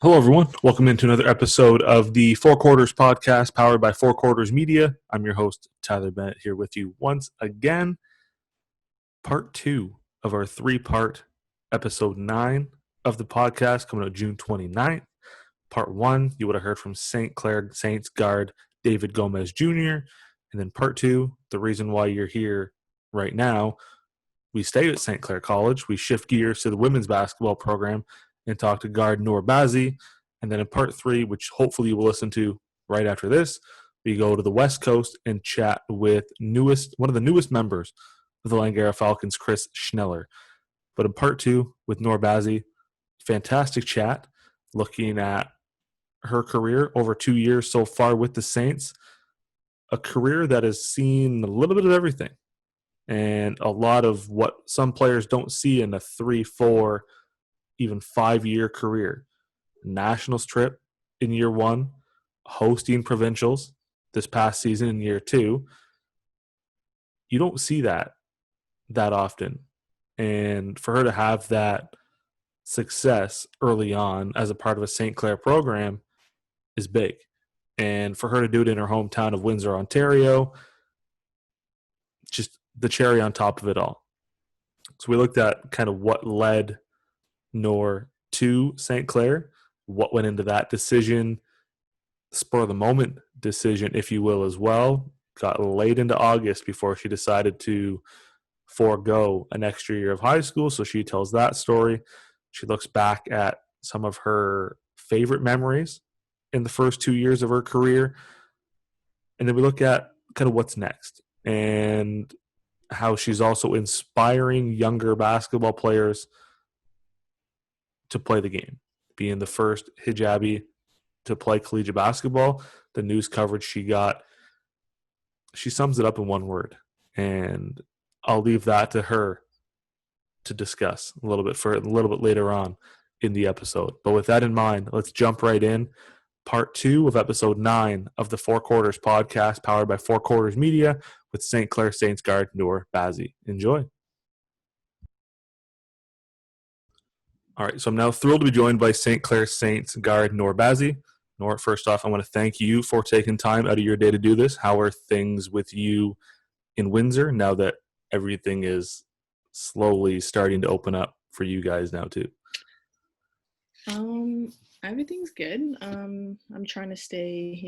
Hello, everyone. Welcome into another episode of the Four Quarters podcast powered by Four Quarters Media. I'm your host, Tyler Bennett, here with you once again. Part two of our three-part episode 9 of the podcast coming out June 29th. Part 1, you would have heard from St. Clair Saints guard David Gomez Jr. And then part 2, the reason why you're here right now, we stay at St. Clair College. We shift gears to the women's basketball program and talk to guard Noor Bazzi. And then in part 3, which hopefully you will listen to right after this, we go to the West Coast and chat with one of the newest members of the Langara Falcons, Chris Schneller. But in part 2 with Noor Bazzi, fantastic chat looking at her career over 2 years so far with the Saints, a career that has seen a little bit of everything and a lot of what some players don't see in a 3, 4, even 5-year career. Nationals trip in year 1, hosting provincials this past season in year 2. You don't see that often. And for her to have that success early on as a part of a St. Clair program is big. And for her to do it in her hometown of Windsor, Ontario, just the cherry on top of it all. So we looked at kind of what led Noor to St. Clair, what went into that decision, spur of the moment decision, if you will, as well. Got late into August before she decided to forego an extra year of high school. So she tells that story. She looks back at some of her favorite memories in the first 2 years of her career. And then we look at kind of what's next and how she's also inspiring younger basketball players to play the game, being the first hijabi to play collegiate basketball. The news coverage she got, she sums it up in one word, and I'll leave that to her to discuss a little bit later on in the episode. But with that in mind, let's jump right in. Part 2 of episode 9 of the Four Quarters podcast powered by Four Quarters Media with St. Clair Saints guard Noor Bazzi. Enjoy. All right, so I'm now thrilled to be joined by St. Clair Saints guard Noor Bazzi. Noor, first off, I want to thank you for taking time out of your day to do this. How are things with you in Windsor now that everything is slowly starting to open up for you guys now too? Everything's good. I'm trying to stay,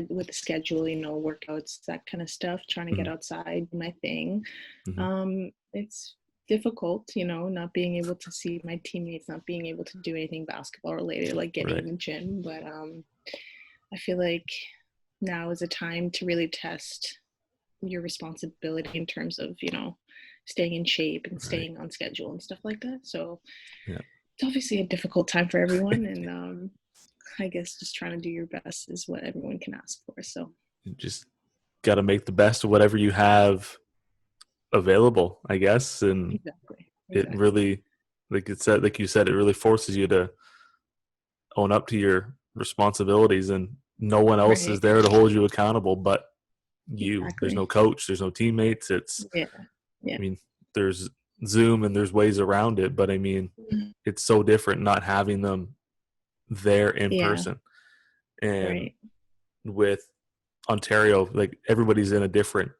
with the schedule, workouts, that kind of stuff, trying to get outside, my thing. It's difficult, not being able to see my teammates, not being able to do anything basketball related, like getting in the gym. But I feel like now is a time to really test your responsibility in terms of, staying in shape and staying on schedule and stuff like that. So it's obviously a difficult time for everyone. And I guess just trying to do your best is what everyone can ask for. So you just got to make the best of whatever you have available, I guess. And exactly. It really, like you said, it really forces you to own up to your responsibilities, and no one else is there to hold you accountable but you. Exactly. There's no coach, there's no teammates. It's I mean, there's Zoom and there's ways around it, but I mean, it's so different not having them there in person. And with Ontario, like everybody's in a different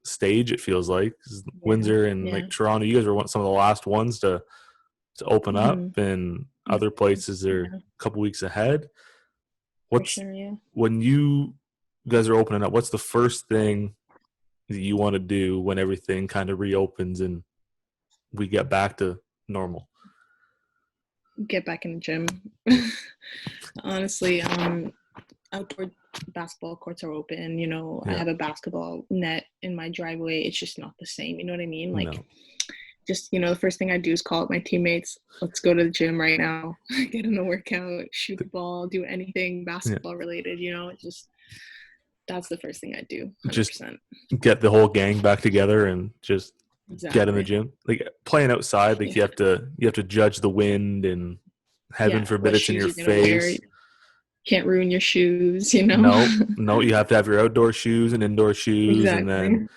stage, it feels like. Windsor and like Toronto, you guys were some of the last ones to open up, and other places are a couple weeks ahead. When you guys are opening up, what's the first thing that you want to do when everything kind of reopens and we get back to normal? Get back in the gym. Honestly, outdoor basketball courts are open. I have a basketball net in my driveway. It's just not the same. You know what I mean? Like, just, the first thing I do is call up my teammates. Let's go to the gym right now. Get in a workout, shoot the ball, do anything basketball related. It's just, that's the first thing I do. 100%. Just get the whole gang back together and just get in the gym. Like playing outside, like you have to judge the wind, and heaven forbid it's in your face. Can't ruin your shoes, No, you have to have your outdoor shoes and indoor shoes, and then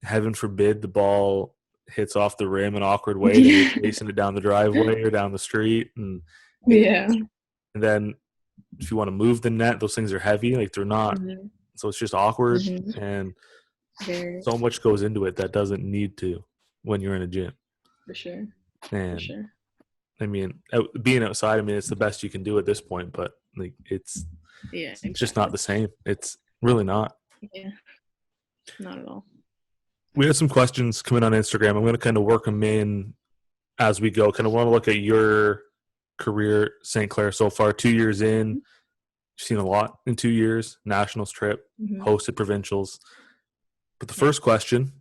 heaven forbid the ball hits off the rim an awkward way, and you're chasing it down the driveway or down the street, and Yeah. And then if you want to move the net, those things are heavy. Like they're not, Mm-hmm. so it's just awkward. Mm-hmm. And Very, so much goes into it that doesn't need to when you're in a gym. for sure. For And sure. I mean, being outside, I mean, it's the best you can do at this point, but like it's Yeah, just not exactly. the same. It's really not. Yeah, not at all. We had some questions coming on Instagram. I'm going to kind of work them in as we go. Kind of want to look at your career, St. Clair, so far. 2 years in, you've seen a lot in 2 years. Nationals trip, Mm-hmm. hosted provincials. But the first question,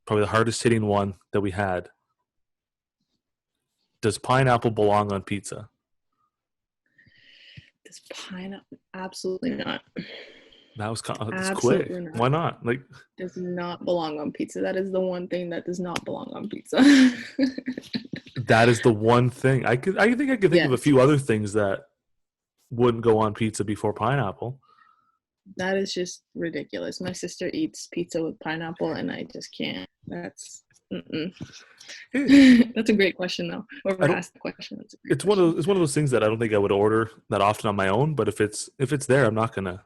probably the hardest hitting one that we had: does pineapple belong on pizza? This pineapple, absolutely not. That was that's quick. Absolutely not. Why not? Like, Does not belong on pizza. That is the one thing that does not belong on pizza. that is the one thing I think I could think of a Yes, few other things that wouldn't go on pizza before pineapple. that is just ridiculous. My sister eats pizza with pineapple, and I just can't. That's that's a great question, though. I Whoever don't. asked the question, that's a great It's question. one of those things that I don't think I would order that often on my own. But if it's there, I'm not gonna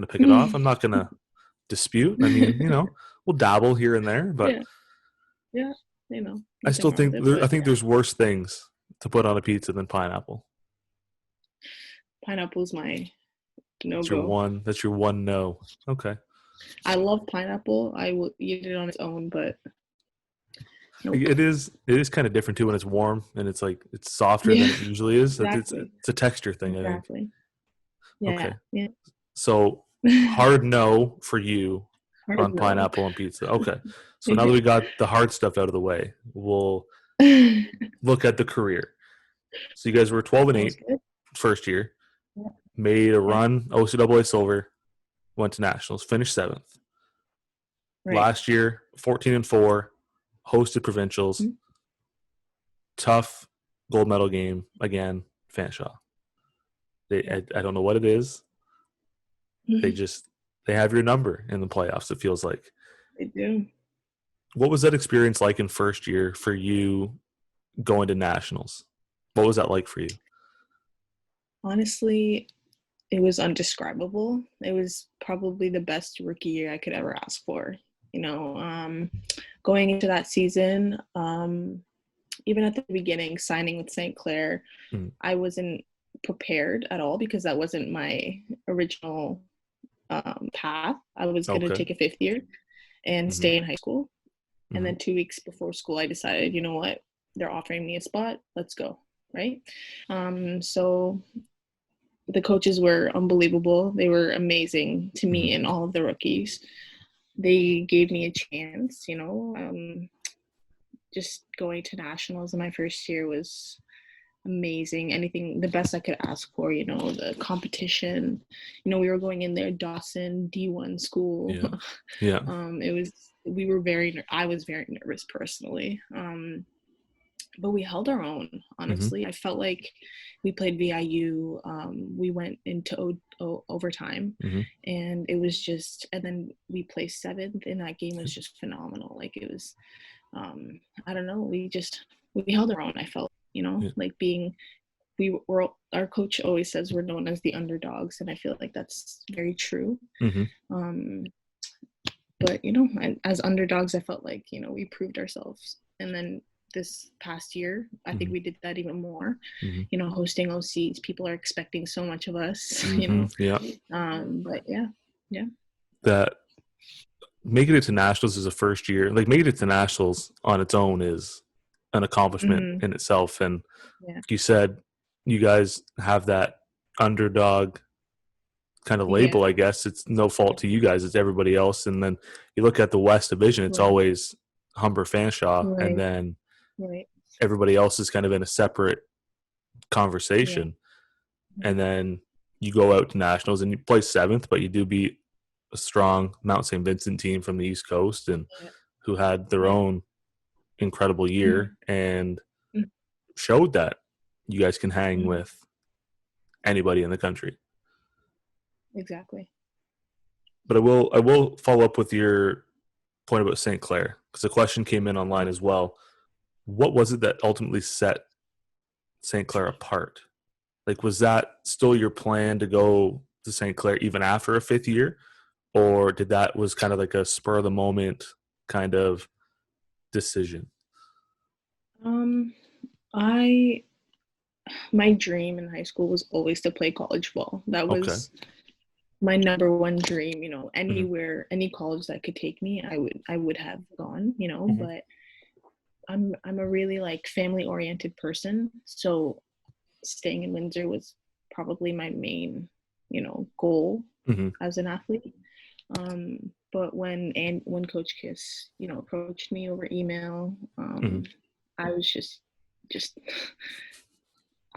pick it off. I'm not gonna dispute. I mean, we'll dabble here and there, but Yeah, yeah, I nothing still wrong with think it. I But think yeah, there's worse things to put on a pizza than pineapple. pineapple's my no That's your go. one. That's your one no. Okay. I love pineapple. I will eat it on its own, but nope. It is kind of different too when it's warm and it's like it's softer than Yeah, it usually is. exactly, It's a texture thing, I think. exactly. Yeah, Okay. yeah. So hard no for you Hard on no. pineapple on pizza. Okay. So now that Yeah. we got the hard stuff out of the way, we'll look at the career. So you guys were 12 and Sounds 8 good. first year, Yeah, made a yeah. run, OCAA silver, went to nationals, finished 7th. Right. Last year, 14 and 4, hosted provincials, Mhm. tough gold medal game again, Fanshawe. Yeah. I don't know what it is. They Mhm. just they have your number in the playoffs. It feels like. They do. What was that experience like in first year for you going to nationals? What was that like for you? Honestly, it was undescribable. It was probably the best rookie year I could ever ask for. You know, going into that season, even at the beginning, signing with St. Clair, Mm. I wasn't prepared at all because that wasn't my original path. I was going to Okay. take a fifth year and Mm-hmm. stay in high school. And Mm-hmm. then 2 weeks before school, I decided, you know what? They're offering me a spot. Let's go. Right. So the coaches were unbelievable. They were amazing to Mm-hmm. me and all of the rookies. They gave me a chance, just going to nationals in my first year was amazing. Anything, the best I could ask for, the competition. We were going in there, Dawson, D1 school. Yeah. Yeah. I was very nervous personally. But we held our own, Mm-hmm. honestly. I felt like we played VIU. We went into overtime, Mm-hmm. and it was just, and then we placed 7th, and that game was just phenomenal. Like it was, I don't know, we held our own. I felt, Yeah. like our coach always says we're known as the underdogs, and I feel like that's very true. Mm-hmm. But as underdogs, I felt like we proved ourselves, and then this past year, I think Mm-hmm. we did that even more. Mm-hmm. Hosting OCs, people are expecting so much of us. Mm-hmm. Yeah. But yeah, That making it to nationals is a first year. Like making it to nationals on its own is an accomplishment mm-hmm. in itself. And Yeah, you said you guys have that underdog kind of yeah, label, I guess. It's no fault to you guys, it's everybody else. And then you look at the West Division, it's right, always Humber Fanshawe, and right, then right, everybody else is kind of in a separate yeah, conversation. And then you go out to nationals and you play 7th, but you do beat a strong Mount St. Vincent team from the East Coast and yeah, who had their yeah. own incredible year and Mm-hmm. showed that you guys can hang with anybody in the country. Exactly. But I will follow up with your point about St. Clair because a question came in online as well. What was it that ultimately set St. Clair apart? Like, was that still your plan to go to St. Clair even after a fifth year? Or did that was kind of like a spur of the moment kind of decision? Um, I my dream in high school was always to play college ball. That Okay. was my number one dream. Hmm. Anywhere, any college that could take me, I would have gone. Hmm. But I'm a really like family oriented person, so staying in Windsor was probably my main, goal Hmm. as an athlete. But when Coach Kiss, approached me over email, Hmm. I was just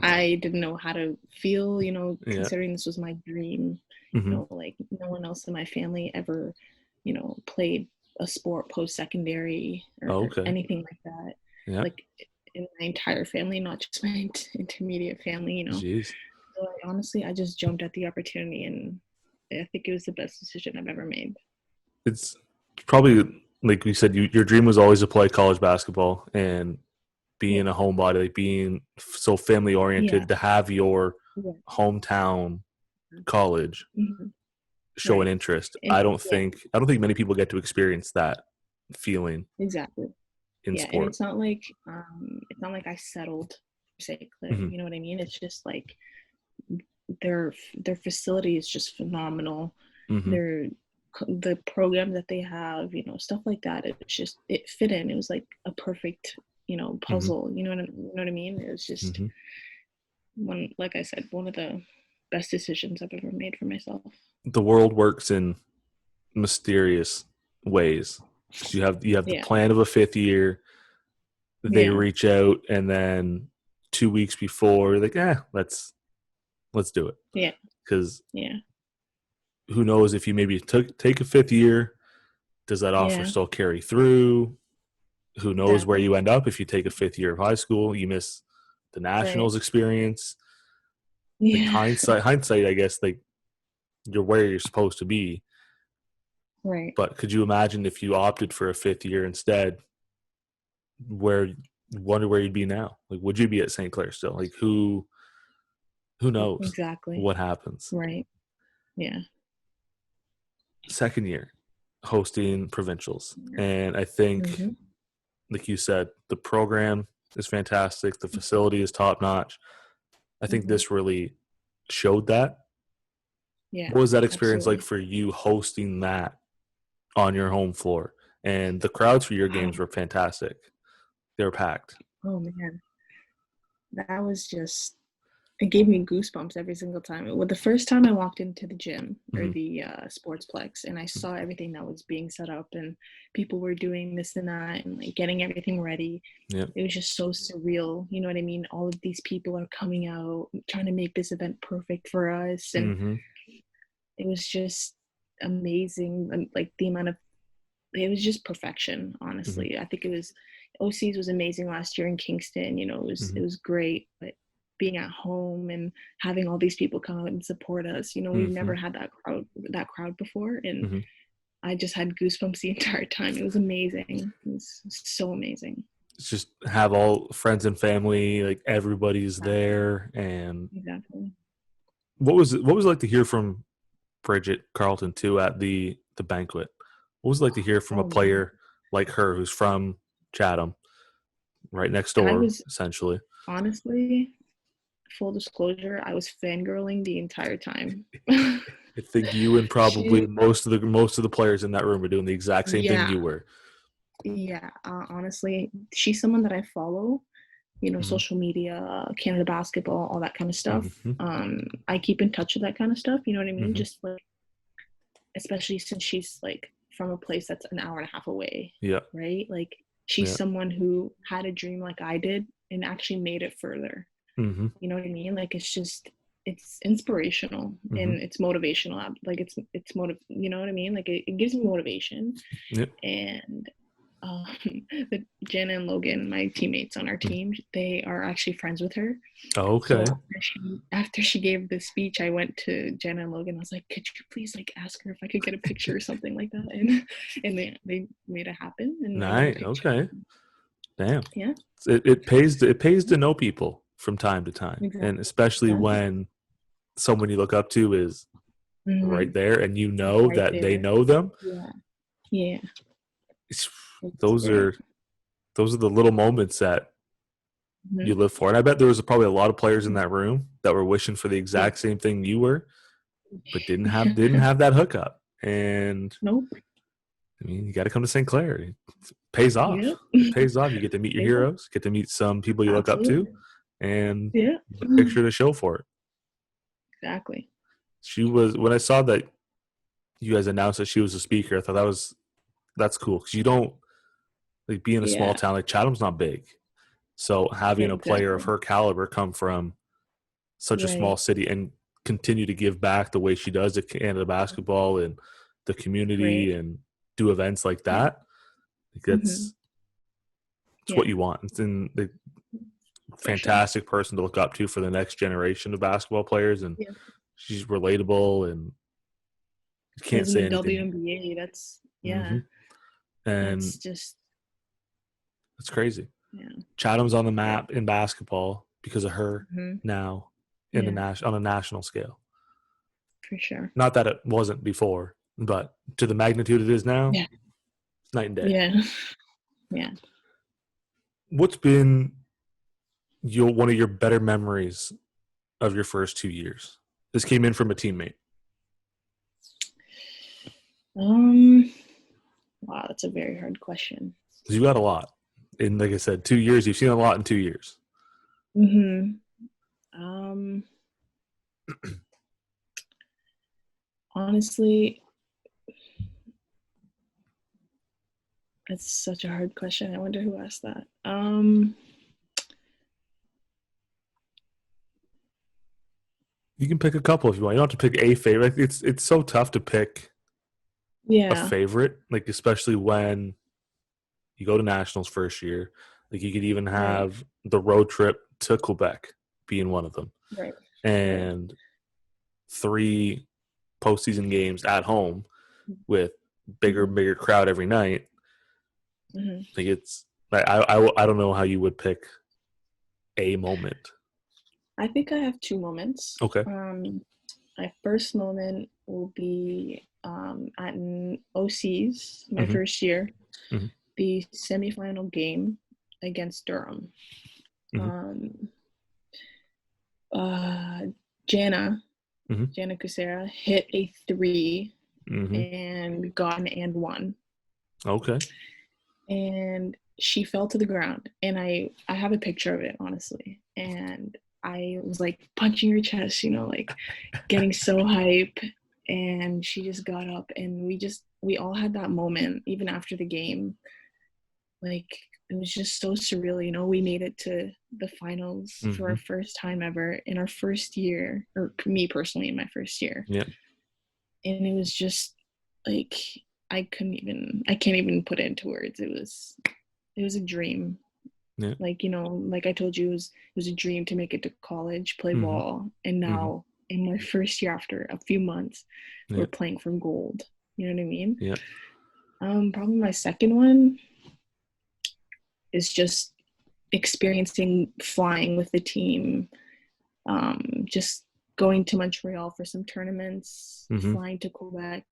I didn't know how to feel, Yeah. considering this was my dream. Hmm. Like no one else in my family ever, played a sport post secondary or Oh, okay. anything like that. Yeah. Like in my entire family, not just my intermediate family. Jeez. So I just jumped at the opportunity, and I think it was the best decision I've ever made. It's probably like you said, your dream was always to play college basketball and Yeah, being a homebody, like being so family yeah, oriented, to have your yeah. hometown college Hmm. show an Right. interest. And yeah, I don't think many people get to experience that feeling exactly. in Yeah, and sport. it's not like I settled for St. Clair. Hmm. You know what I mean? It's just like their facility is just phenomenal. Hmm. Their the programs that they have, stuff like that. It fit in. It was like a perfect, Hmm. puzzle. You know what I mean? It was just Hmm. like I said, one of the best decisions I've ever made for myself. The world works in mysterious ways. So you have the Yeah, plan of a fifth year. They yeah, reach out, and then 2 weeks before, like, let's do it. yeah, Because yeah, who knows if you maybe take a fifth year, does that offer yeah. still carry through? Who knows where Exactly. you end up if you take a fifth year of high school? You miss the Right. nationals experience. Like Yeah. hindsight, I guess, like you're where you're supposed to be. Right. But could you imagine if you opted for a fifth year instead? Where wonder where you'd be now? Like, would you be at St. Clair still? Like, who knows Exactly. what happens? Right. Yeah. Second year hosting provincials, Yeah. and I think, Hmm. like you said, the program is fantastic. The facility is top notch. I think Hmm. this really showed that. Yeah. What was that experience like Absolutely. for you hosting that on your home floor? And the crowds for your Wow. games were fantastic. They were packed. Oh man, that was just it gave me goosebumps every single time. Well, the first time I walked into the gym or Hmm. the sportsplex, and I saw everything that was being set up, and people were doing this and that, and like getting everything ready. Yeah. It was just so surreal. You know what I mean? All of these people are coming out, trying to make this event perfect for us, and Hmm. it was just amazing. And like the amount of it was just perfection, Hmm. honestly. I think it was OCs was amazing last year in Kingston. It Hmm. was great, but being at home and having all these people come out and support us, we've Hmm. never had that crowd before, and Hmm. I just had goosebumps the entire time. It was amazing. It was so amazing. It's just have all friends and family, like everybody's Exactly. there. And Exactly. what was it like to hear from Bridget Carlton too at the banquet? What was it like to hear from a Oh man. player like her who's from Chatham, right next I door, was essentially? honestly, full disclosure, I was fangirling the entire time. I think you and probably she most of the players in that room were doing the exact same thing Yeah, you were. yeah, honestly, she's someone that I follow, Hmm. social media, Canada basketball, all that kind of stuff. Hmm. I keep in touch with that kind of stuff, you know what I mean? Hmm. Just like, especially since she's like from a place that's an hour and a half away, Yeah. right? Like, she's Yeah. someone who had a dream like I did and actually made it further. Hmm. You know what I mean? Like, it's inspirational Hmm. and it's motivational. Like, you know what I mean? Like, it gives me motivation. Yeah. And um, the Jenna and Logan, my teammates on our team, they are actually friends with her. So Okay. after she gave the speech, I went to Jenna and Logan. I was like, "Could you please like ask her if I could get a picture or something like that?" And they made it happen, and I got a Nice. picture. Okay. Damn. Yeah, It pays to know people. from time to time. Exactly. And especially when someone you look up to is right there and you know right that they there. know them. Yeah. Yeah. It's, It's those great. are the little moments that Mhm. you live for. And I bet there was probably a lot of players in that room that were wishing for the Yeah. exact same thing you were, but didn't have that hookup. And Nope. I mean, you got to come to St. Clair. It pays off. Yep. It pays off. You get to meet your Pays off. heroes, get to meet some people you look up to, Absolutely. and Yeah. the picture to show for it. Exactly. She was, when I saw that you guys announced that she was a speaker, I thought that's cool, because you don't, like, being a small Yeah. town, like Chatham's not big, so having a player of Exactly. her caliber come from such a small Right. city and continue to give back the way she does to Canada basketball and the community Right. and do events like Yeah. that, like, Hmm. it's what Yeah. you want. It's in the For sure. fantastic person to look up to for the next generation of basketball players, and Yeah. she's relatable, and you can't Lives in say the anything. WNBA. That's Hmm. That's And just it's crazy. yeah. Chatham's on the Great. map in basketball because of her Hmm. now Yeah. on a national scale. For sure. Not that it wasn't before, but to the magnitude it is now, Yeah. it's night and day. Yeah. Yeah. What's been one of your better memories of your first 2 years? This came in from a teammate. Um. Wow, that's a very hard question. You got a lot. And like I said, 2 years, you've seen a lot in 2 years. Hmm. Um. Honestly, that's such a hard question. I wonder who asked that. You can pick a couple if you want. You don't have to pick a favorite. It's so tough to pick a Yeah. favorite, like, especially when you go to nationals first year. Like, you could even Right. have the road trip to Quebec being one of them, Right. Right. and 3 postseason games at home with bigger and Hmm. bigger crowd every night. Hmm. Like, it's like I don't know how you would pick a moment. I think I have two moments. Okay. My first moment will be at an OC's, my Mm-hmm. first year, Mm-hmm. the semifinal game against Durham. Mm-hmm. Um, uh, Jana, Mm-hmm. Jana Kusera hit a three Mm-hmm. and got an and one. Okay. And she fell to the ground. And I have a picture of it, honestly. And I was like punching her chest, like getting so hype. And she just got up and we all had that moment, even after the game. Like, it was just so surreal, we made it to the finals for Mm-hmm. our first time ever in our first year, or me personally in my first year. Yeah. And it was just like I can't even put it into words. It was a dream. Yeah. Like, like I told you, it was a dream to make it to college, play Mm-hmm. ball, and Mm-hmm. now in my first year, after a few months, Yeah. we're playing for gold. You know what I mean? Yeah. Probably my second one is just experiencing flying with the team, just going to Montreal for some tournaments, Mm-hmm. flying to Quebec.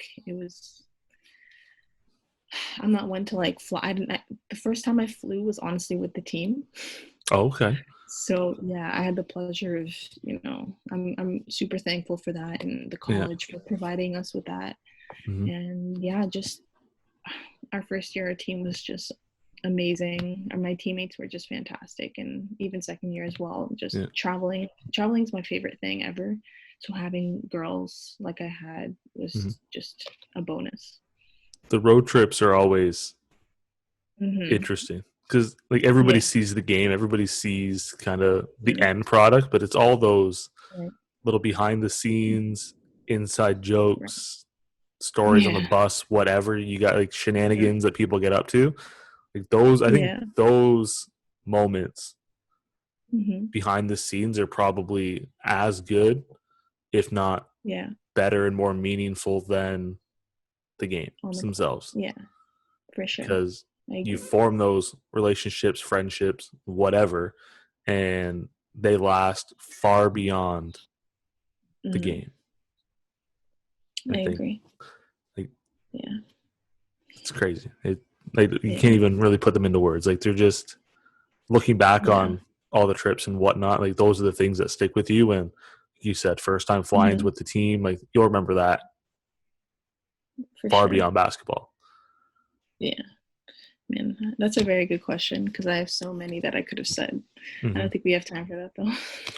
I'm not one to like fly. The first time I flew was honestly with the team. Oh, okay. So yeah, I had the pleasure of, I'm super thankful for that, and the Yeah. college for providing us with that. Mm-hmm. And yeah, just our first year, our team was just amazing, and my teammates were just fantastic, and even second year as well. Just Yeah. traveling is my favorite thing ever. So having girls like I had was Mm-hmm. just a bonus. The road trips are always Mm-hmm. interesting because, like, everybody Yeah. sees the game, everybody sees kind of the Right. end product, but it's all those Right. little behind the scenes, inside jokes, stories on the Yeah. bus, whatever. You got, like, shenanigans that people get up to. Like, those, I think Yeah. those moments Mm-hmm. behind the scenes are probably as good, if not Yeah. better and more meaningful than the games On the court. themselves. Yeah, for sure. Because I you agree. form those relationships, friendships, whatever, and they last far beyond the game. I think agree. like, yeah, it's crazy. You can't even really put them into words. Like, they're just looking back on all the trips and whatnot. Like, those are the things that stick with you. And you said first time flying with the team. Like, you'll remember that for far sure. beyond basketball. Yeah. Man, that's a very good question because I have so many that I could have said. I don't think we have time for that though.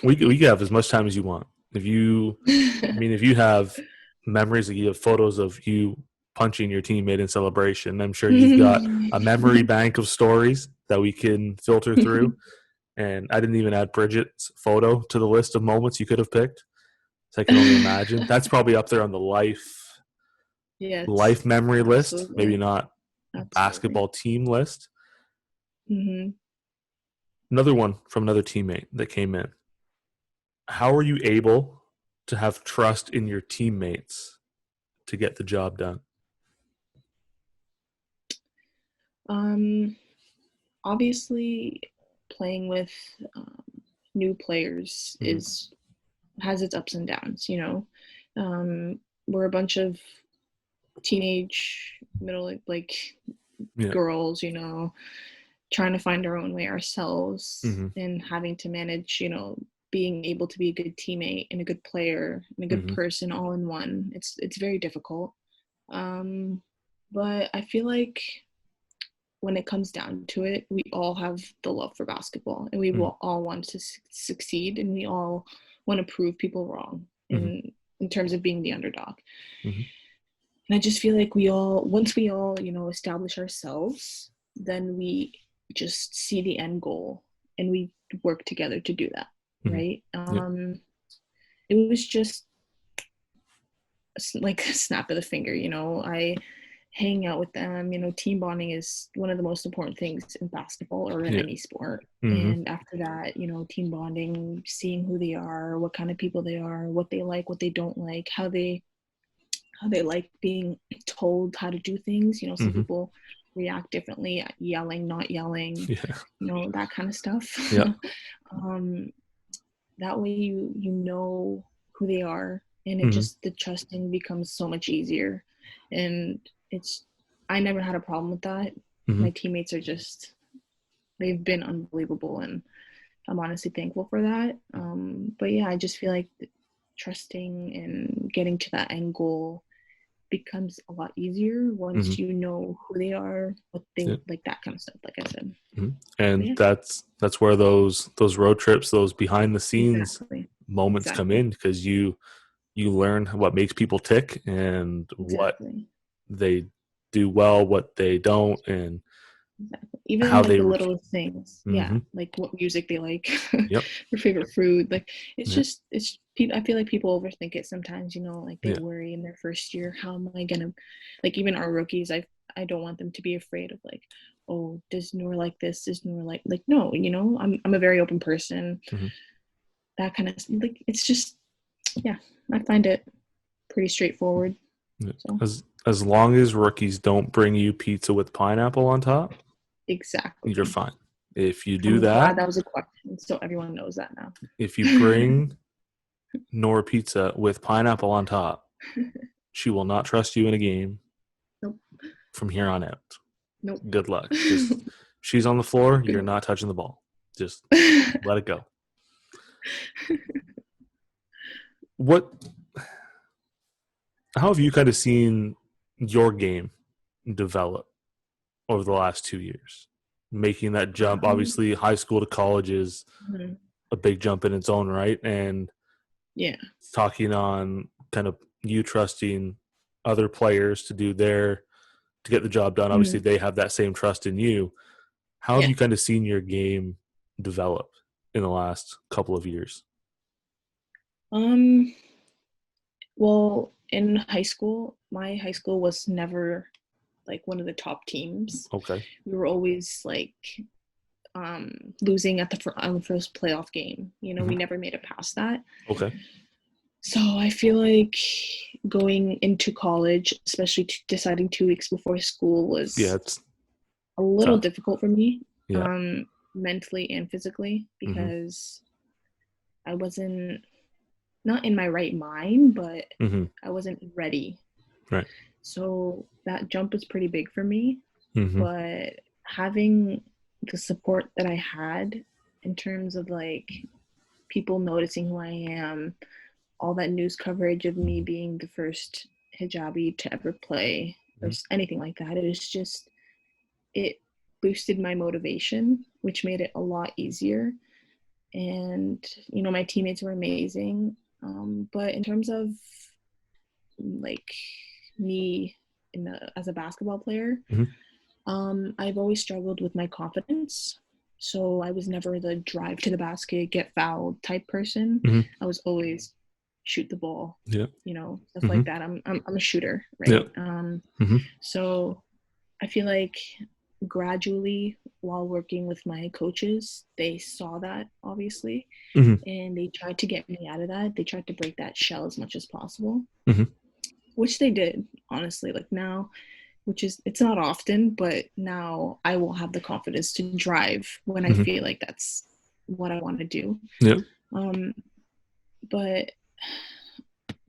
We can have as much time as you want. If you have memories, you have photos of you punching your teammate in celebration, I'm sure you've got a memory bank of stories that we can filter through. And I didn't even add Bridget's photo to the list of moments you could have picked. So I can only imagine. That's probably up there on the life memory list. Maybe not basketball team list. Another one from another teammate that came in. How are you able to have trust in your teammates to get the job done? Obviously, playing with new players has its ups and downs. We're a bunch of teenage middle girls, trying to find our own way ourselves and having to manage, being able to be a good teammate and a good player and a good person all in one. It's very difficult. But I feel like when it comes down to it, we all have the love for basketball and we will all want to succeed, and we all want to prove people wrong in terms of being the underdog. And I just feel like once we all, establish ourselves, then we just see the end goal and we work together to do that. Right. It was just like a snap of the finger, I hang out with them, team bonding is one of the most important things in basketball or in any sport. And after that, team bonding, seeing who they are, what kind of people they are, what they like, what they don't like, how they like being told how to do things. Some people react differently at yelling, not yelling, that kind of stuff. That way you know who they are, and it just, the trusting becomes so much easier. And I never had a problem with that. My teammates are they've been unbelievable, and I'm honestly thankful for that. But yeah, I just feel like trusting and getting to that end goal becomes a lot easier once you know who they are, what they like, that kind of stuff, like I said. And that's where those road trips, those behind the scenes moments come in, because you learn what makes people tick and what they do well, what they don't, and even how like they the littlest things. Like what music they like, their favorite food. Like it's I feel like people overthink it sometimes, like they worry in their first year, how am I gonna, like, even our rookies, I don't want them to be afraid of like, oh, does Noor like this, does Noor like no, I'm a very open person. That kind of, like, it's just, I find it pretty straightforward. So. As long as rookies don't bring you pizza with pineapple on top, you're fine. If you do that was a question, so everyone knows that now. If you bring Noor pizza with pineapple on top, she will not trust you in a game. Nope. From here on out. Nope. Good luck. Just, she's on the floor, you're not touching the ball. Just let it go. How have you kind of seen your game develop over the last 2 years? Making that jump, obviously high school to college is a big jump in its own right. And talking on kind of you trusting other players to get the job done. Obviously they have that same trust in you. How have you kind of seen your game develop in the last couple of years? Well, in high school, my high school was never like one of the top teams. Okay. We were always like losing at the first playoff game. We never made it past that. Okay. So I feel like going into college, especially deciding 2 weeks before school, was it's a little difficult for me, Yeah. mentally and physically, because I wasn't not in my right mind, but Mm-hmm. I wasn't ready. Right. So that jump was pretty big for me. Mm-hmm. But having the support that I had in terms of like people noticing who I am, all that news coverage of me being the first hijabi to ever play or anything like that, it boosted my motivation, which made it a lot easier. And my teammates were amazing, but in terms of like me as a basketball player, I've always struggled with my confidence. So I was never the drive to the basket, get fouled type person. Mm-hmm. I was always shoot the ball, Yeah. Stuff Mm-hmm. like that. I'm a shooter, Yeah. right? Mm-hmm. So I feel like gradually, while working with my coaches, they saw that obviously, Mm-hmm. and they tried to get me out of that. They tried to break that shell as much as possible, Mm-hmm. which they did, honestly. Like now, it's not often, but now I will have the confidence to drive when I Mm-hmm. feel like that's what I want to do. Yeah. But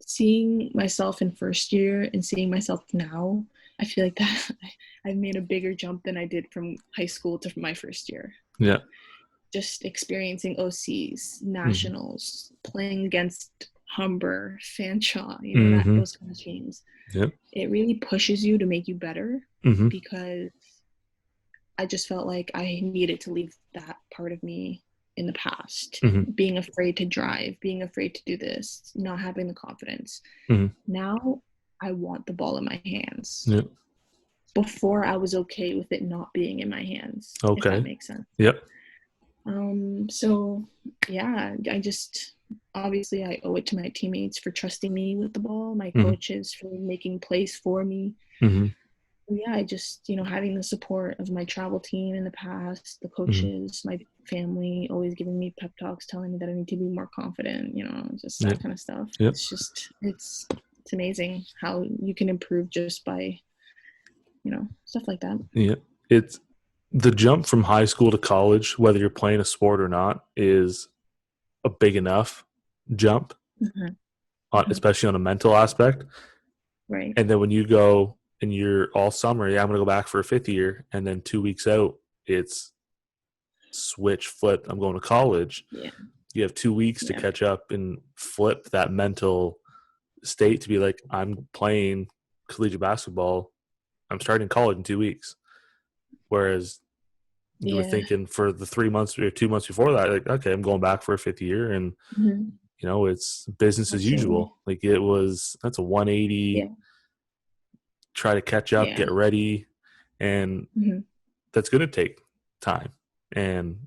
seeing myself in first year and seeing myself now, I feel like that I've made a bigger jump than I did from high school to my first year. Yeah. Just experiencing OCs, Mm-hmm. nationals, playing against Humber, Fanshawe, Mm-hmm. those kind of teams. Yeah. It really pushes you to make you better, Mm-hmm. because I just felt like I needed to leave that part of me in the past. Mm-hmm. Being afraid to drive, being afraid to do this, not having the confidence. Mm-hmm. Now I want the ball in my hands. Yeah. Before I was okay with it not being in my hands, if Okay. that makes sense. Yep. So yeah, I just obviously I owe it to my teammates for trusting me with the ball, my coaches for making plays for me. Mm-hmm. Yeah, I just, having the support of my travel team in the past, the coaches, my family always giving me pep talks, telling me that I need to be more confident, just that kind of stuff. Yep. It's amazing how you can improve just by, stuff like that. Yeah. It's the jump from high school to college, whether you're playing a sport or not, is a big enough jump, especially on a mental aspect. Right. And then when you go and you're all summer, I'm going to go back for a fifth year. And then 2 weeks out, it's switch, flip. I'm going to college. Yeah. You have 2 weeks to catch up and flip that mental state to be like, I'm playing collegiate basketball. I'm starting college in 2 weeks. Whereas you were thinking for the 3 months or 2 months before that, like, okay, I'm going back for a fifth year. And, it's business as usual. Like that's a 180. Yeah. Try to catch up, get ready. And that's going to take time. And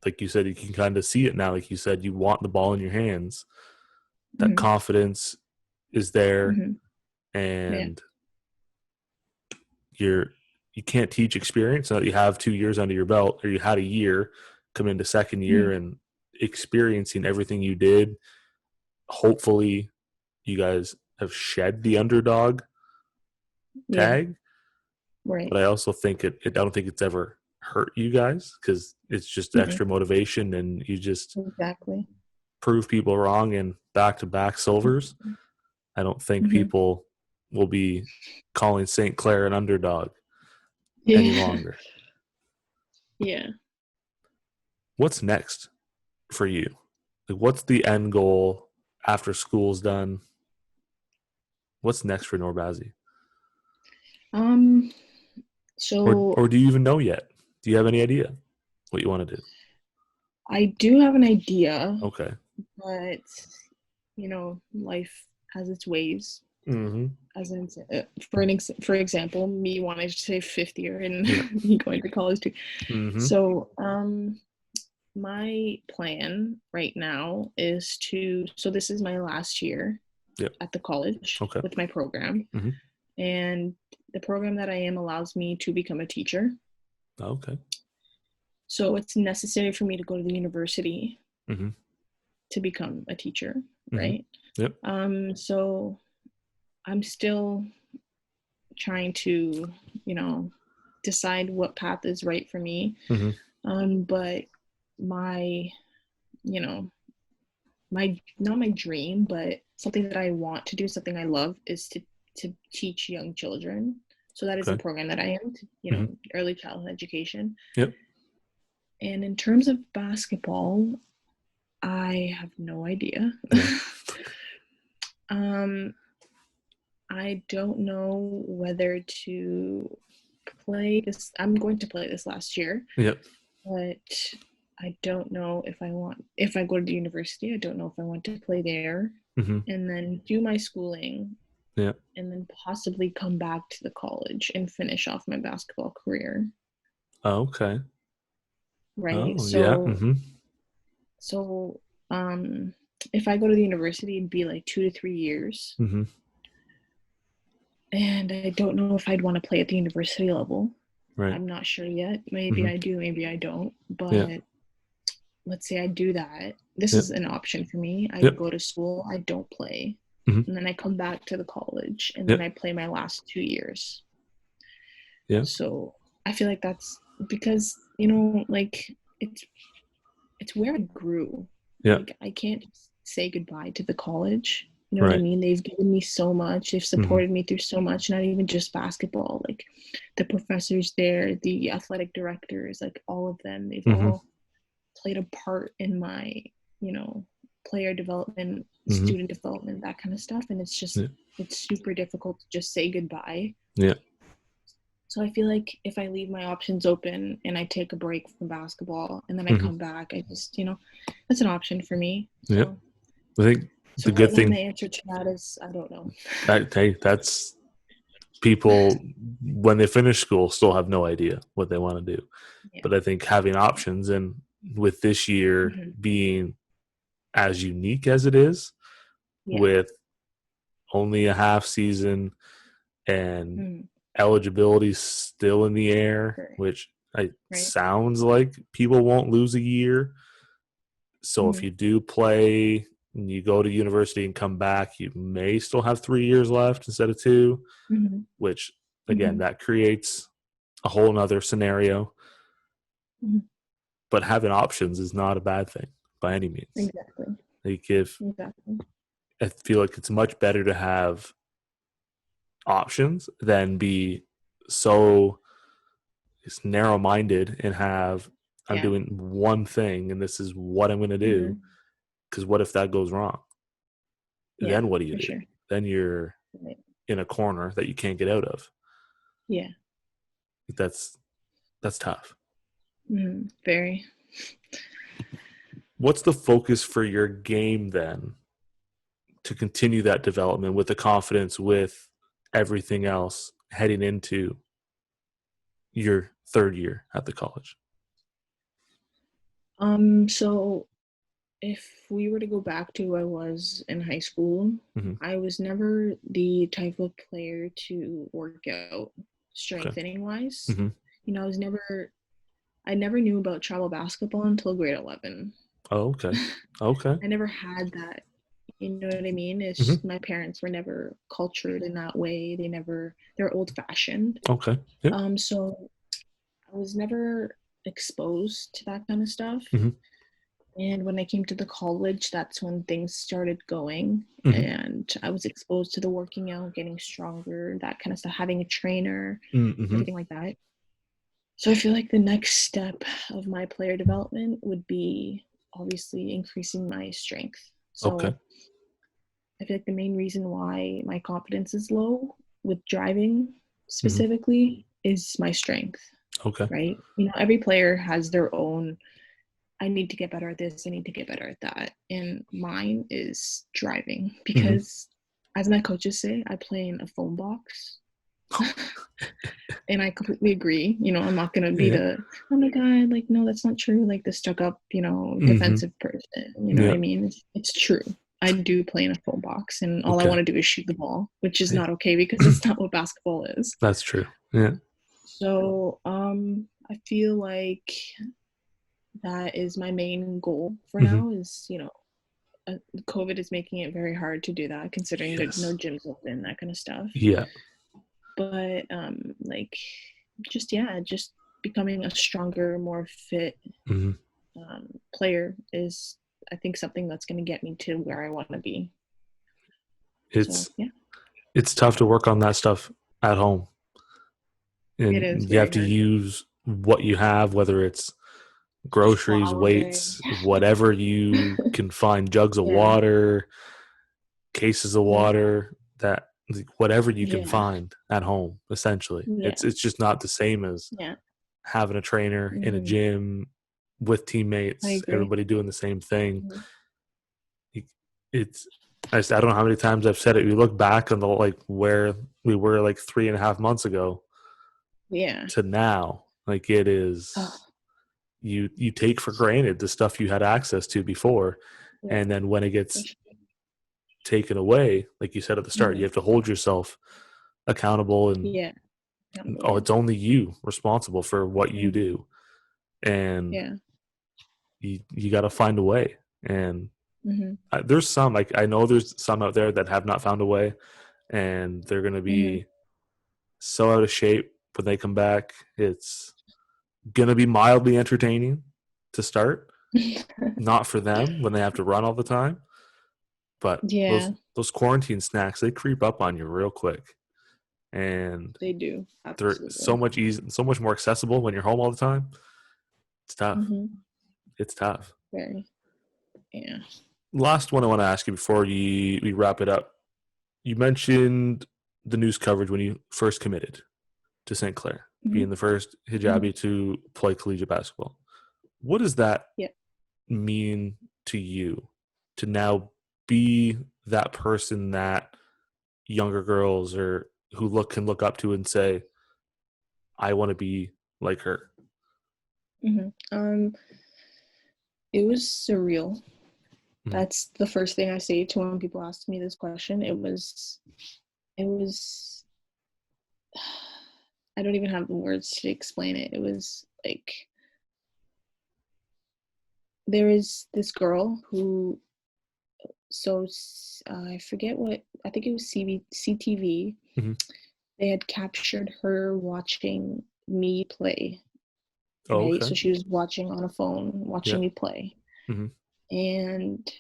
like you said, you can kind of see it now. Like you said, you want the ball in your hands. That confidence is there. And you can't teach experience. Now that you have 2 years under your belt, or you had a year come into second year and experiencing everything you did. Hopefully you guys have shed the underdog tag. Right. But I also think I don't think it's ever hurt you guys, because it's just extra motivation, and you just prove people wrong in back-to-back silvers. I don't think people will be calling St. Clair an underdog any longer. Yeah. What's next for you? Like, what's the end goal after school's done? What's next for Noor Bazzi? So or do you even know yet? Do you have any idea what you want to do? I do have an idea. Okay. But life has its ways. As in, for example, me wanting to say fifth year and me going to college too. So my plan right now is so this is my last year at the college with my program. And the program that I am allows me to become a teacher. Okay. So it's necessary for me to go to the university to become a teacher, right? Yep. So I'm still trying to, decide what path is right for me. But my, not my dream, but something that I want to do, something I love, is to teach young children. So that is the Okay. program that I am, early childhood education. Yep. And in terms of basketball, I have no idea. Yeah. I don't know whether to play this. I'm going to play this last year, Yep. but I don't know if I go to the university, I don't know if I want to play there Mm-hmm. and then do my schooling Yeah. and then possibly come back to the college and finish off my basketball career. Okay. Right. Oh, yeah. So, Mm-hmm. so, um, if I go to the university, it'd be like 2 to 3 years. Mm-hmm. And I don't know if I'd want to play at the university level. Right. I'm not sure yet. Maybe Mm-hmm. I do, maybe I don't. Yeah. But let's say I do that. This Yep. is an option for me. I Yep. go to school, I don't play. Mm-hmm. And then I come back to the college and Yep. then I play my last 2 years. Yeah. So I feel like that's because, like it's where I grew. Yeah. Like I can't say goodbye to the college. You know what I Right. mean? They've given me so much. They've Mm-hmm. supported me through so much, not even just basketball. Like the professors there, the athletic directors, like all of them, they've Mm-hmm. all played a part in my, player development, Mm-hmm. student development, that kind of stuff. And it's just, Yeah. it's super difficult to just say goodbye. Yeah. So I feel like if I leave my options open and I take a break from basketball and then I Mm-hmm. come back, I just, that's an option for me. So, Yeah. I think so the good right now, thing, my answer to that is I don't know. that's people when they finish school still have no idea what they want to do. Yeah. But I think having options, and with this year being as unique as it is, Yeah. with only a half season and Mm. eligibility still in the air, Right. which Right. sounds like people won't lose a year. So if you do play and you go to university and come back, you may still have 3 years left instead of 2, which again, that creates a whole nother scenario. But having options is not a bad thing by any means. Exactly. Like Exactly. I feel like it's much better to have options than be so narrow-minded and have I'm doing one thing and this is what I'm going to do. Because what if that goes wrong? Yeah, then what do you do? Sure. Then you're in a corner that you can't get out of. Yeah. That's tough. Very. What's the focus for your game then to continue that development with the confidence, with everything else heading into your third year at the college? So if we were to go back to who I was in high school, I was never the type of player to work out strengthening wise. I never knew about travel basketball until grade 11. Oh, okay. Okay. I never had that. You know what I mean? It's just my parents were never cultured in that way. They're old fashioned. Okay. Yep. So I was never exposed to that kind of stuff. And when I came to the college, that's when things started going. And I was exposed to the working out, getting stronger, that kind of stuff, having a trainer, everything like that. So I feel like the next step of my player development would be obviously increasing my strength. So I feel like the main reason why my confidence is low with driving specifically is my strength. Okay. Right? Every player has their own, I need to get better at this, I need to get better at that. And mine is driving because, as my coaches say, I play in a phone box. And I completely agree. I'm not going to be the, oh my God, like, no, that's not true. Like the stuck up, defensive person. You know what I mean? It's true. I do play in a phone box and all I want to do is shoot the ball, which is not okay because it's not what basketball is. That's true. Yeah. So I feel like that is my main goal for now is, COVID is making it very hard to do that considering there's no gyms open, that kind of stuff. Yeah. But just becoming a stronger, more fit player is I think something that's going to get me to where I want to be. So It's yeah, it's tough to work on that stuff at home, it and is you have very to hard. use what you have, whether it's Just groceries, floundering. weights, whatever you can find, jugs of Yeah, water, cases of yeah, water, that whatever you can yeah, find at home. Essentially, yeah, it's just not the same as yeah. having a trainer in a Hmm. gym with I teammates, agree. everybody doing the same thing. Mhm. It's I don't know how many times I've said it. You look back on the like where we were like 3.5 months ago Yeah. to now, like it Oh, is you take for granted the stuff you had access to before, yeah. and then when it For gets sure. taken away, like you said at the start, you Hmm. have to hold yourself accountable, and Yeah. Accountable, oh, yeah. it's only you responsible for what you Hmm. do, and Yeah. you got to find a way. And Hmm. there's some like I know there's some out there that have not found a way, and they're going to Hmm. be so out of shape when they come back. It's going to be mildly entertaining to start, not for them when they have to run all the time, but Yeah, those quarantine snacks, they creep up on you real quick, and they do. they're so Absolutely. much easy, so much more accessible when you're home all the time. It's tough. Hmm. It's tough. Very. Yeah. Last one I want to ask you before we wrap it up. You mentioned the news coverage when you first committed to St. Clair, Hmm. being the first Hmm. hijabi to play collegiate basketball. What does that Yeah. mean to you to now be that person that younger girls or who can look up to and say, I want to be like her? Hmm. It was surreal. Mm-hmm. That's the first thing I say to when people ask me this question. It was, I don't even have the words to explain it. It was like, there is this girl who, so I forget what, I think it was CTV. Mm-hmm. They had captured her watching me play, Oh, right? okay. So she was watching on a phone, Yeah. watching me play. Mm-hmm. And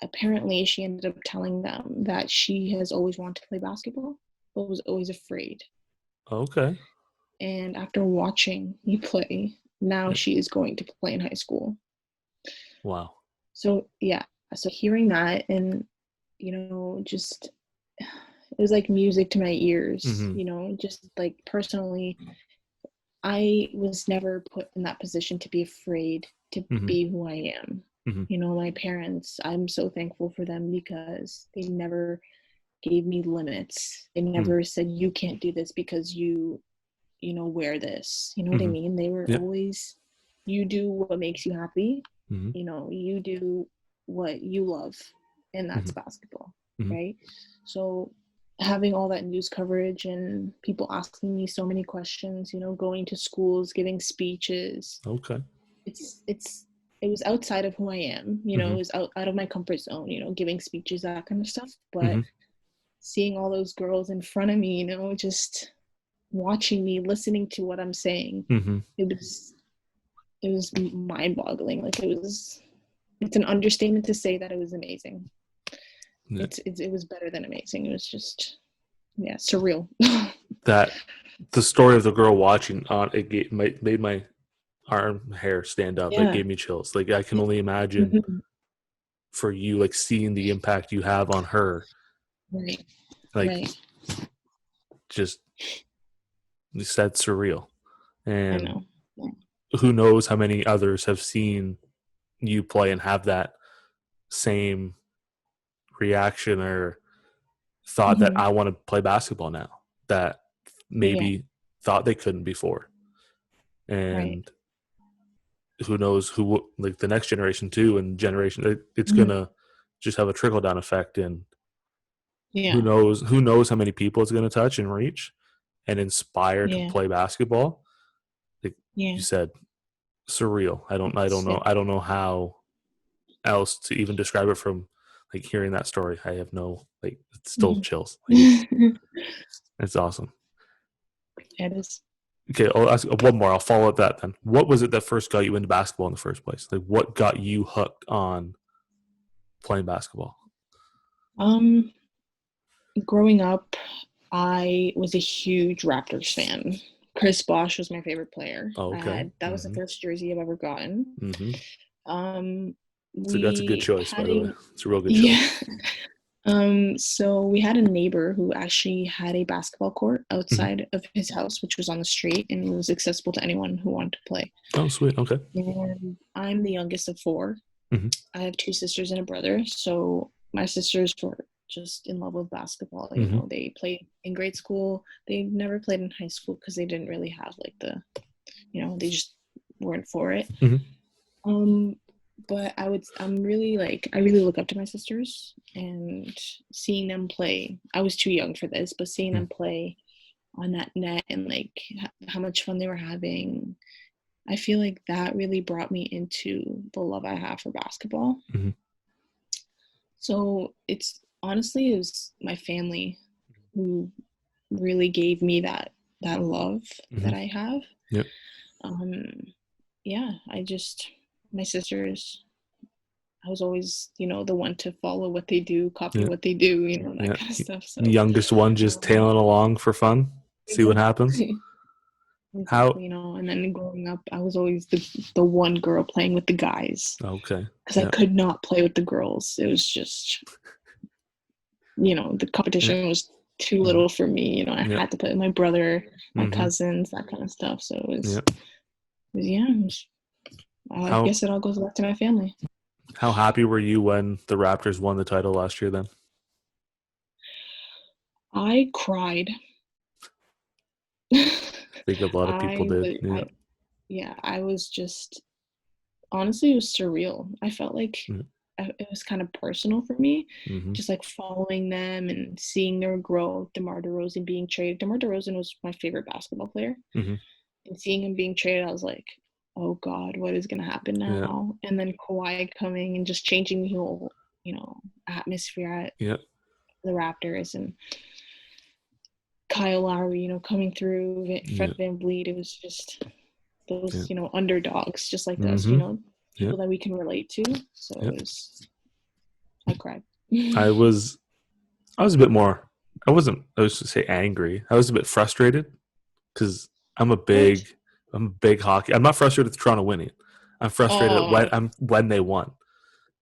apparently she ended up telling them that she has always wanted to play basketball, but was always afraid. Okay. And after watching me play, now Yeah. she is going to play in high school. Wow. So yeah, so hearing that, and just it was like music to my ears, Mm-hmm. just like personally, I was never put in that position to be afraid to Mm-hmm. be who I am. Mm-hmm. My parents, I'm so thankful for them because they never gave me limits. They Mm-hmm. never said you can't do this because wear this. You know what I Mm-hmm. mean? They were Yeah. always, you do what makes you happy. Mm-hmm. You do what you love, and Mm-hmm. that's basketball, Mm-hmm. right? So having all that news coverage and people asking me so many questions, going to schools, giving speeches, Okay. it was outside of who I am. It Mm-hmm. was out of my comfort zone, giving speeches, that kind of stuff. But Mm-hmm. seeing all those girls in front of me, just watching me, listening to what I'm saying, Mm-hmm. it was mind boggling. Like it's an understatement to say that it was amazing. Yeah. It was better than amazing. It was just, yeah, surreal. That the story of the girl watching on made my arm hair stand up. It Yeah. gave me chills. Like I can only imagine Mhm. for you, like seeing the impact you have on her, Right. like Right. just that's surreal. I And know. Yeah. who knows how many others have seen you play and have that same reaction or thought that Hmm. I want to play basketball now, that Yeah. maybe thought they couldn't before. Right. And who knows who, like the next generation too, and it's Hmm. gonna just have a trickle down effect, and Yeah. who knows how many people it's gonna touch and reach and inspire to Yeah. play basketball. Like you Yeah. said, surreal. Yeah. I don't know how else to even describe it from like hearing that story. I have no, like, it's still Mhm. chills. Like it's awesome. It is. Okay, I'll ask one more. I'll follow up that then. What was it that first got you into basketball in the first place? Like what got you hooked on playing basketball? Growing up, I was a huge Raptors fan. Chris Bosh was my favorite player. Oh, okay. That was the first jersey I've ever gotten. Mm-hmm. Um, So that's a good we choice, by had the way. a It's a real good yeah. choice. So we had a neighbor who actually had a basketball court Mm-hmm. outside of his house, which was on the street, and it was accessible to anyone who wanted to play. Oh, sweet. Okay. And I'm the youngest of four. Mm-hmm. I have two sisters and a brother. So my sisters were just in love with basketball. You Mm-hmm. know, they played in grade school. They never played in high school because they didn't really have like they just weren't for it. Mm-hmm. But I'm really I really look up to my sisters, and seeing them play. I was too young for this, but seeing them play on that net and like how much fun they were having, I feel like that really brought me into the love I have for basketball. Mm-hmm. So it was my family who really gave me that love Mm-hmm. that I have. Yep. Yeah, my sisters, I was always, the one to follow what they do, copy Yeah. what they do, that Yeah. kind of stuff. So The youngest one just tailing along for fun. See what happens. exactly. How? Exactly, and then growing up, I was always the one girl playing with the guys Okay. because I could not play with the girls. It was just, the Yeah. competition was too little for me. I Yeah. had to play with my brother, my Mm-hmm. cousins, that kind of stuff. So Yeah. I How guess it all goes back to my family. how happy were you when the Raptors won the title last year then? I cried. I think a lot of people did. Yeah. I was just, honestly, it was surreal. I felt like it was kind of personal for me, Mm-hmm. just like following them and seeing their growth. DeMar DeRozan being traded. DeMar DeRozan was my favorite basketball player, Mm-hmm. and seeing him being traded, I was like, "Oh God, what is gonna happen Yeah. now?" And then Kawhi coming and just changing the whole, atmosphere at Yeah. the Raptors, and Kyle Lowry, coming through, Fred Yeah. VanVleet. It was just those, Yeah. underdogs, just like us, Mm-hmm. Yeah. people that we can relate to. So Yeah. I cried. I was a bit more. I was to say angry. I was a bit frustrated because I'm a What? big hockey. I'm not frustrated with Toronto winning. I'm frustrated at Oh, when they won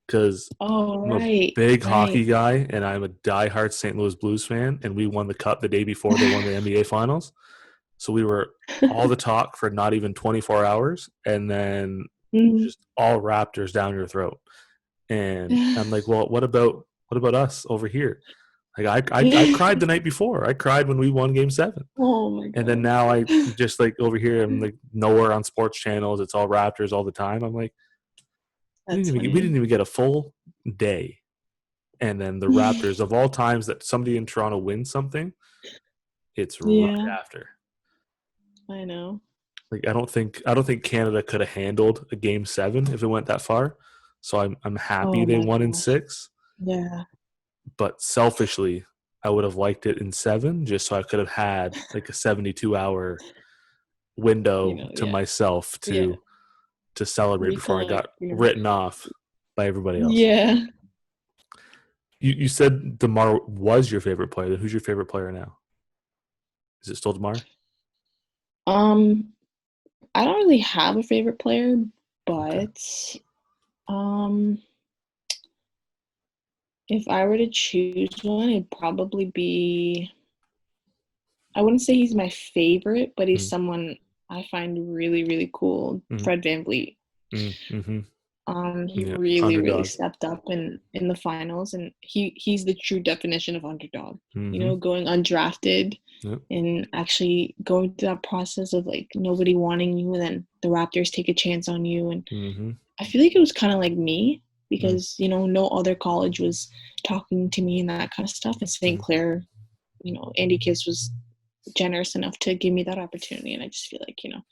because oh, I'm a right, big right. hockey guy and I'm a diehard St. Louis Blues fan. And we won the cup the day before they won the NBA Finals. So we were all the talk for not even 24 hours, and then Mhm. just all Raptors down your throat. And I'm like, well, what about us over here? Like I cried the night before. I cried when we won Game 7, Oh my and then God. now I just like over here. I'm like nowhere on sports channels. It's all Raptors all the time. I'm like, That's we funny. didn't even get a full day, and then the Raptors of all times that somebody in Toronto wins something, it's right Yeah, after. I know. Like I don't think Canada could have handled a Game 7 if it went that far. So I'm happy Oh they my won in gosh. 6. Yeah. But selfishly, I would have liked it in 7 just so I could have had like a 72-hour window to Yeah, myself yeah. to celebrate before I Recollect. got written off by everybody else. Yeah. You said DeMar was your favorite player. Who's your favorite player now? Is it still DeMar? I don't really have a favorite player, Okay. but um, if I were to choose one, it'd probably be, I wouldn't say he's my favorite, but he's Mm, someone I find really, really cool. mm, Fred VanVleet. mm-hmm. He Yeah. really, really Underdog. stepped up in the finals, and he's the true definition of underdog. Mm-hmm. Going undrafted Yep. and actually going through that process of like nobody wanting you, and then the Raptors take a chance on you. And Mm-hmm. I feel like it was kind of like me Mm-hmm. because no other college was talking to me and that kind of stuff. And St. Clair, Andy Kiss was generous enough to give me that opportunity, and I just feel like can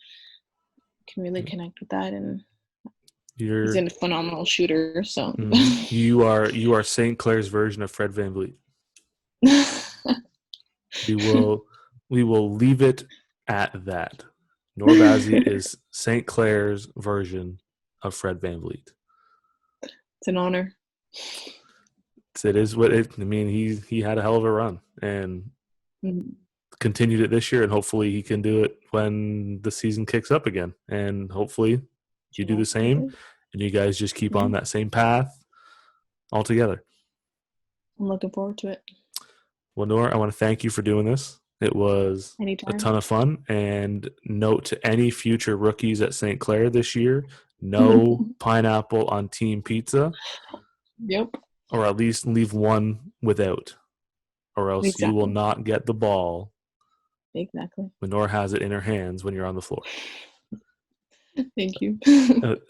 really connect with that. And he's You're a phenomenal shooter. So you are St. Clair's version of Fred VanVleet. We will leave it at that. Noor Bazzi is St. Clair's version of Fred VanVleet. It's an honor. it is what it. I mean, he had a hell of a run and Mhm. continued it this year, and hopefully he can do it when the season kicks up again. And hopefully you do the same, and you guys just keep on that same path all together. I'm looking forward to it. Well, Noor, I want to thank you for doing this. It was Anytime. a ton of fun. And note to any future rookies at St. Clair this year, no pineapple on team pizza, Yep. or at least leave one without, or else you will Exactly. not get the ball Exactly. when Noor has it in her hands when you're on the floor. Thank you.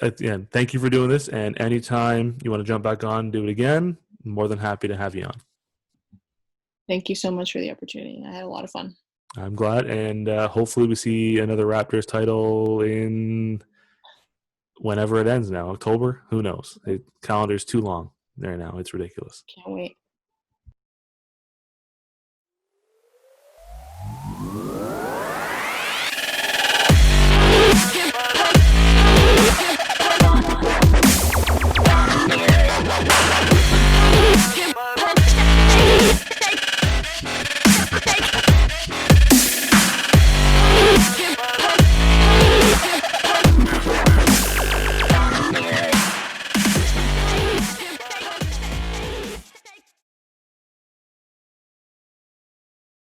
At the end, thank you for doing this. And anytime you want to jump back on, do it again, I'm more than happy to have you on. Thank you so much for the opportunity. I had a lot of fun. I'm glad. And hopefully we see another Raptors title in whenever it ends now. October? Who knows? The calendar's too long right now. It's ridiculous. Can't wait.